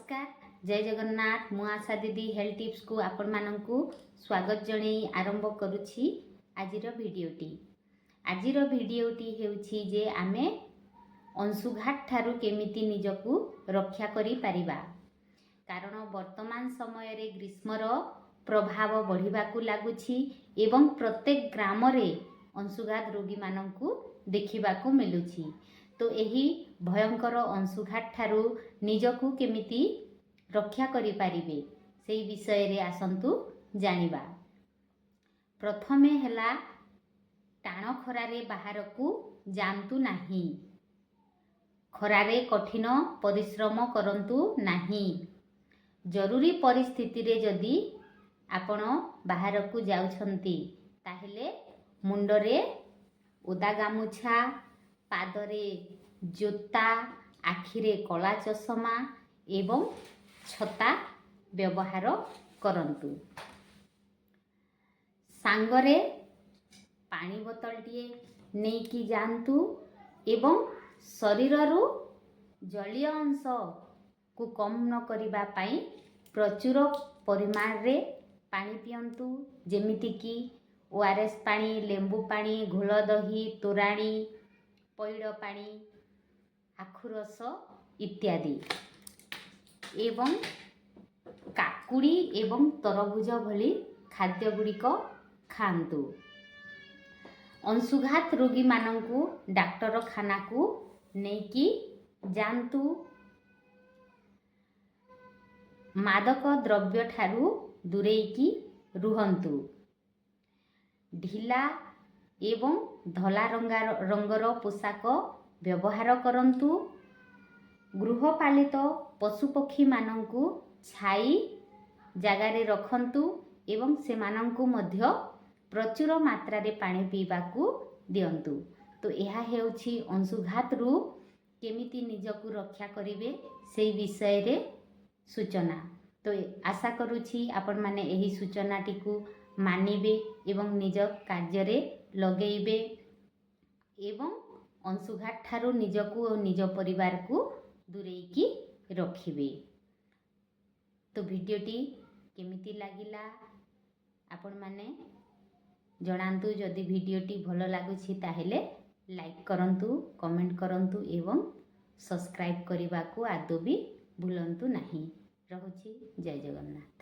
नमस्कार जय जगन्नाथ मु आशा दीदी हेल्थ टिप्स को आपण मानकु स्वागत जणै आरंभ करुछि आजिर भिडियोटी हेउछि जे आमे अंशुघात ठारू केमिति निजकु रक्षा करि परिबा। कारण वर्तमान समय रे ग्रीष्मर प्रभाव बढ़िबाकु लागुछि एवं प्रत्येक ग्राम रे अंशुघात रोगी मानकु देखिबाकु मिलुछि। तो यही भयंकर अंशुघात ठारू निजकु केमिति रक्षा करि पारिबे सेही विषय रे आसंतु जानिबा। प्रथमे हला टाण खरारे बाहरकु जांतु नाही, खरारे कठिन परिश्रम करंतु नाही। जरूरी परिस्थिति रे जदि आपण बाहरकु जाउछंती ताहेले मुंडरे ओदा गामुछा, पादरे जोता, आखिरे कला चषमा एवं छता व्यवहार करंतु। सांगरे पानी बोतलटिए नेकी जांतु एवं शरीररू जलीय अंश को कम न करिबा पाई प्रचुर परिमाण रे पानी पियंतु। जेमिति कि ओआरएस पानी, लेंबू पानी, घोल दही, तोराणी, पैड़ पानी, आखुरस इत्यादि एवं काकुड़ी एवं तरबुज भली खाद्य गुड़िक खांतु। अंशुघात रोगी मानंकु डाक्टर खाना को नेकी जांतु। मादक द्रव्य ठारू दूरेकी रुहंतु। ढिला एवं धला रंगर पोशाक व्यवहार करंतु। गृहपालित पशुपक्षी मानंकु छाई जगारे रखंतु एवं से मानंकु मध्य प्रचुर मात्रा रे पानी पीबाकू दियंतु। तो यह हेउछि अंशुघात रु केमिति निजकु रक्षा करिवे सेही विषय रे सूचना। तो आशा करुछि आपण माने एही सूचनाटी को मानिबे एवं निज कार्य रे लगेइबे एवं अंशुघात ठारू निजकु और निज परिवार को दूरेकी रखिबे। तो वीडियोटी केमिति लागिला आपण माने जणांतु। जदि वीडियोटी भलो लागुछि ताहेले लाइक करंतु, कमेंट करंतु एवं सब्सक्राइब करने को आदौ भी भूलंतु नहीं। रहुछि जय जगन्नाथ।